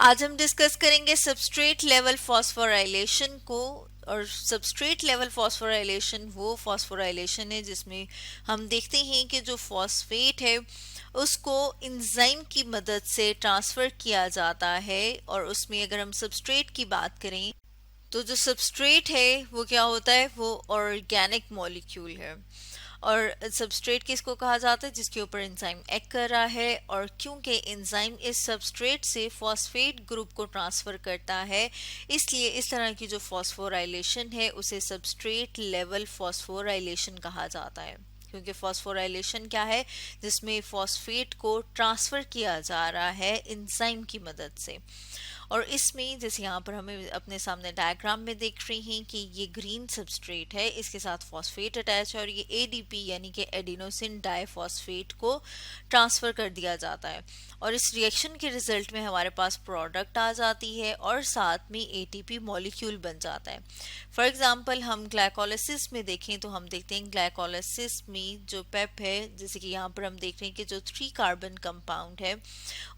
आज हम डिस्कस करेंगे सबस्ट्रेट लेवल फॉस्फोराइलेशन को। और सबस्ट्रेट लेवल फॉस्फोराइलेशन वो फॉस्फोराइलेशन है जिसमें हम देखते हैं कि जो फॉस्फेट है उसको इंजाइम की मदद से ट्रांसफ़र किया जाता है। और उसमें अगर हम सबस्ट्रेट की बात करें तो जो सबस्ट्रेट है वो क्या होता है, वो ऑर्गेनिक मॉलिक्यूल है। और सबस्ट्रेट किसको कहा जाता है, जिसके ऊपर एंजाइम एक्ट कर रहा है। और क्योंकि एंजाइम इस सबस्ट्रेट से फॉस्फेट ग्रुप को ट्रांसफर करता है, इसलिए इस तरह की जो फॉस्फोराइलेशन है उसे सबस्ट्रेट लेवल फॉस्फोराइलेशन कहा जाता है। क्योंकि फॉस्फोराइलेशन क्या है, जिसमें फॉस्फेट को ट्रांसफर किया जा रहा है एंजाइम की मदद से। और इसमें जैसे यहाँ पर हमें अपने सामने डायग्राम में देख रही हैं कि ये ग्रीन सबस्ट्रेट है, इसके साथ फॉस्फेट अटैच है और ये एडीपी यानी कि एडिनोसिन डाइफॉस्फेट को ट्रांसफ़र कर दिया जाता है। और इस रिएक्शन के रिजल्ट में हमारे पास प्रोडक्ट आ जाती है और साथ में एटीपी मॉलिक्यूल बन जाता है। फॉर एग्जांपल हम ग्लाइकोलिसिस में देखें तो हम देखते हैं ग्लाइकोलिसिस में जो पेप है, जैसे कि यहाँ पर हम देख रहे हैं कि जो 3 कार्बन कंपाउंड है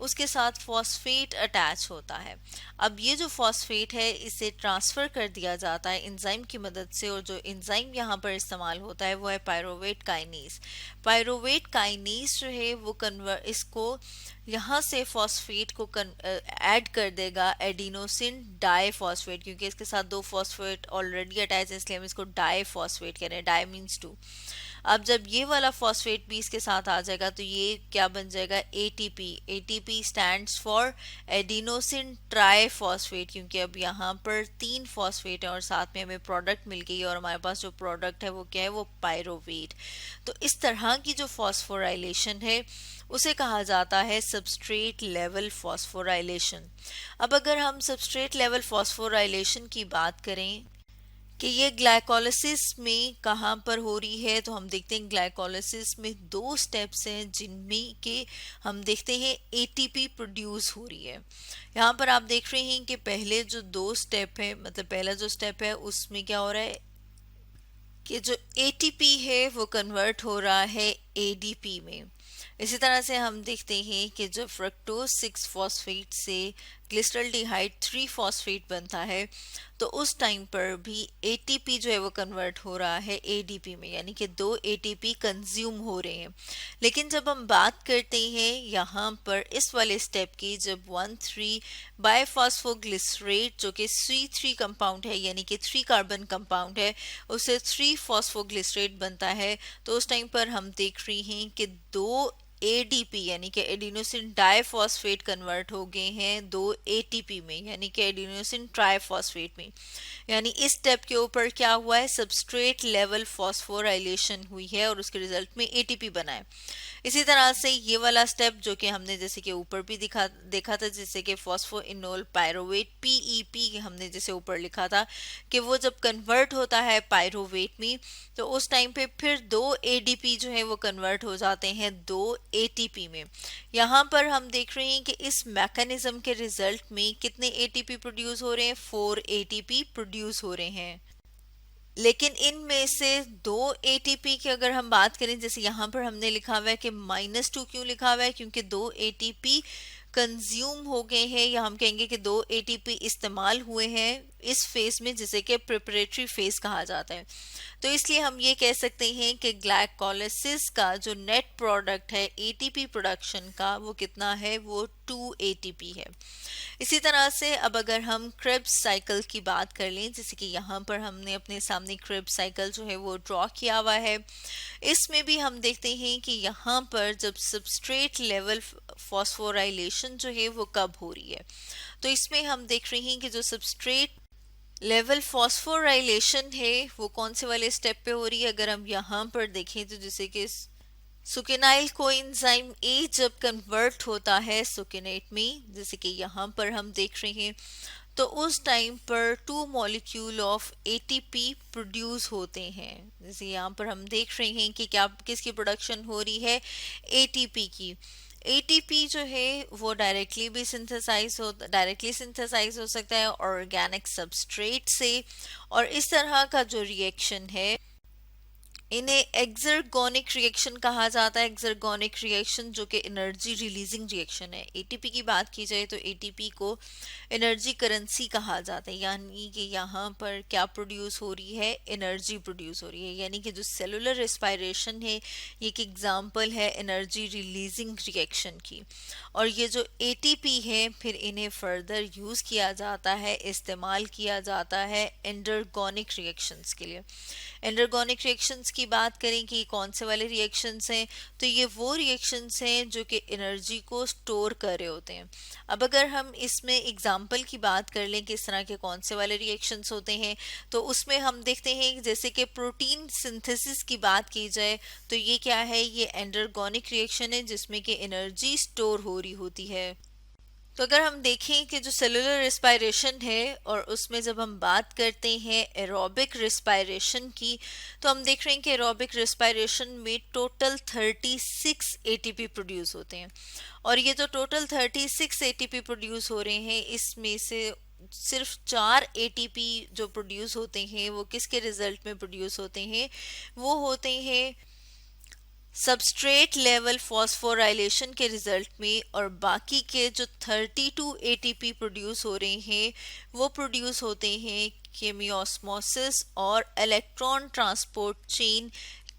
उसके साथ फॉस्फेट अटैच होता है। अब ये जो फॉस्फेट है इसे ट्रांसफ़र कर दिया जाता है एंजाइम की मदद से, और जो एंजाइम यहाँ पर इस्तेमाल होता है वो है पायरोवेट काइनेज। पायरोवेट काइनेज जो है वो इसको यहाँ से फॉस्फेट को ऐड कर देगा एडिनोसिन डाइफॉस्फेट, क्योंकि इसके साथ 2 फॉस्फेट ऑलरेडी अटैच है इसलिए हम इसको डाइफॉस्फेट कह रहे हैं। Di means 2। अब जब ये वाला फॉस्फेट भी इसके साथ आ जाएगा तो ये क्या बन जाएगा, ATP. ATP stands for adenosine triphosphate, क्योंकि अब यहाँ पर 3 फॉस्फेट है और साथ में हमें प्रोडक्ट मिल गई है और हमारे पास जो प्रोडक्ट है वो क्या है, वो पायरोवेट। तो इस तरह की जो फॉस्फोराइलेशन है उसे कहा जाता है सबस्ट्रेट लेवल फॉस्फोराइलेशन। अब अगर हम सबस्ट्रेट लेवल फॉस्फोराइलेशन की बात करें कि ये ग्लाइकोलिसिस में कहाँ पर हो रही है, तो हम देखते हैं ग्लाइकोलिसिस में 2 स्टेप्स हैं जिनमें के हम देखते हैं एटीपी प्रोड्यूस हो रही है। यहाँ पर आप देख रहे हैं कि पहले जो 2 स्टेप है, मतलब पहला जो स्टेप है उसमें क्या हो रहा है कि जो एटीपी है वो कन्वर्ट हो रहा है एडीपी में। इसी तरह से हम देखते हैं कि जब फ्रक्टोज 6 फॉस्फेट से ग्लिसरल्डिहाइड 3 फॉस्फेट बनता है तो उस टाइम पर भी एटीपी जो है वो कन्वर्ट हो रहा है एडीपी में, यानी कि 2 एटीपी कंज्यूम हो रहे हैं। लेकिन जब हम बात करते हैं यहाँ पर इस वाले स्टेप की, जब 1,3 बायफॉस्फोग्लिसरेट जो कि C3 कंपाउंड है यानी कि 3 कार्बन कंपाउंड है उसे 3 फॉस्फोग्लिसरेट बनता है, तो उस टाइम पर हम देख रहे हैं कि 2 एडीपी यानी कि एडिनोसिन डाइफॉस्फेट कन्वर्ट हो गए हैं 2 एटीपी में यानी कि एडिनोसिन ट्राइफॉस्फेट में। यानी इस स्टेप के ऊपर क्या हुआ है, सबस्ट्रेट लेवल फॉस्फोराइलेशन हुई है और उसके रिजल्ट में एटीपी बना है। इसी तरह से ये वाला स्टेप जो कि हमने जैसे कि ऊपर भी देखा था, जैसे कि फॉस्फोइनोल पायरोवेट पीईपी हमने जैसे ऊपर लिखा था कि वो जब कन्वर्ट होता है पायरोवेट में तो उस टाइम पे फिर 2 एडीपी जो है वो कन्वर्ट हो जाते हैं 2 एटीपी में। यहाँ पर हम देख रहे हैं कि इस मैकेनिज्म के रिजल्ट में कितने एटीपी प्रोड्यूस हो रहे हैं, 4 एटीपी प्रोड्यूस हो रहे हैं। लेकिन इनमें से 2 एटीपी की अगर हम बात करें, जैसे यहाँ पर हमने लिखा हुआ है कि -2 क्यों लिखा हुआ है, क्योंकि 2 एटीपी कंज्यूम हो गए हैं, या हम कहेंगे कि 2 एटीपी इस्तेमाल हुए हैं इस फेज में जिसे कि प्रिपरेटरी फेज कहा जाता है। तो इसलिए हम ये कह सकते हैं कि ग्लाइकोलिसिस का जो नेट प्रोडक्ट है एटीपी प्रोडक्शन का वो कितना है, वो 2 एटीपी है। इसी तरह से अब अगर हम क्रेब्स साइकिल की बात कर लें, जैसे कि यहाँ पर हमने अपने सामने क्रेब्स साइकिल जो है वो ड्रॉ किया हुआ है, इसमें भी हम देखते हैं कि यहाँ पर जब सबस्ट्रेट लेवल फॉस्फोराइलेशन जो है वो कब हो रही है, तो इसमें हम देख रहे हैं कि जो सबस्ट्रेट लेवल फॉस्फोराइलेशन है वो कौन से वाले स्टेप पे हो रही है। अगर हम यहाँ पर देखें तो जैसे कि सुकेनाइल कोएंजाइम ए जब कन्वर्ट होता है सुकेनेट में, जैसे कि यहाँ पर हम देख रहे हैं, तो उस टाइम पर 2 मॉलिक्यूल ऑफ एटीपी प्रोड्यूस होते हैं। जैसे यहाँ पर हम देख रहे हैं कि क्या किसकी प्रोडक्शन हो रही है, एटीपी की। एटीपी जो है वो डायरेक्टली सिंथेसाइज हो सकता है ऑर्गेनिक सबस्ट्रेट से, और इस तरह का जो रिएक्शन है इन्हें एक्सर्गोनिक रिएक्शन कहा जाता है। एक्सर्गोनिक रिएक्शन जो कि एनर्जी रिलीजिंग रिएक्शन है। एटीपी की बात की जाए तो एटीपी को एनर्जी करेंसी कहा जाता है, यानी कि यहाँ पर क्या प्रोड्यूस हो रही है, एनर्जी प्रोड्यूस हो रही है। यानी कि जो सेलुलर रेस्पायरेशन है ये एक एग्जांपल है एनर्जी रिलीजिंग रिएक्शन की। और ये जो एटीपी है फिर इन्हें फर्दर यूज़ किया जाता है, इस्तेमाल किया जाता है एंडरगोनिक रिएक्शंस के लिए। एंडरगोनिक रिएक्शंस की बात करें कि कौन से वाले रिएक्शंस हैं, तो ये वो रिएक्शंस हैं जो कि एनर्जी को स्टोर कर रहे होते हैं। अब अगर हम इसमें एग्जांपल की बात कर लें कि इस तरह के कौन से वाले रिएक्शंस होते हैं, तो उसमें हम देखते हैं जैसे कि प्रोटीन सिंथेसिस की बात की जाए तो ये क्या है, ये एंडरगोनिक रिएक्शन है जिसमें कि एनर्जी स्टोर हो रही होती है। तो अगर हम देखें कि जो सेलुलर रिस्पायरेशन है और उसमें जब हम बात करते हैं एरोबिक रिस्पायरेशन की, तो हम देख रहे हैं कि एरोबिक रिस्पायरेशन में टोटल 36 एटीपी प्रोड्यूस होते हैं। और ये जो टोटल 36 एटीपी प्रोड्यूस हो रहे हैं इसमें से सिर्फ 4 एटीपी जो प्रोड्यूस होते हैं वो किसके रिजल्ट में प्रोड्यूस होते हैं, वो होते हैं सबस्ट्रेट लेवल फॉस्फोराइलेशन के रिजल्ट में। और बाकी के जो 32 एटीपी प्रोड्यूस हो रहे हैं वो प्रोड्यूस होते हैं केमियोस्मोसिस और इलेक्ट्रॉन ट्रांसपोर्ट चेन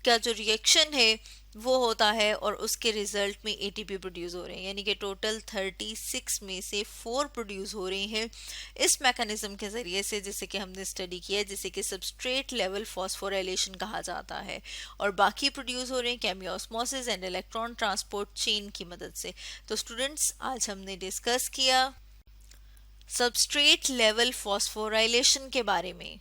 का जो रिएक्शन है वो होता है और उसके रिजल्ट में एटीपी प्रोड्यूस हो रहे हैं। यानी कि टोटल 36 में से 4 प्रोड्यूस हो रहे हैं इस मैकेनिज्म के ज़रिए से, जिसे कि हमने स्टडी किया है, जिसे कि सबस्ट्रेट लेवल फॉस्फोराइलेशन कहा जाता है। और बाकी प्रोड्यूस हो रहे हैं chemiosmosis and electron transport chain की मदद से। तो स्टूडेंट्स, आज हमने डिस्कस किया सबस्ट्रेट लेवल फॉस्फोराइलेशन के बारे में।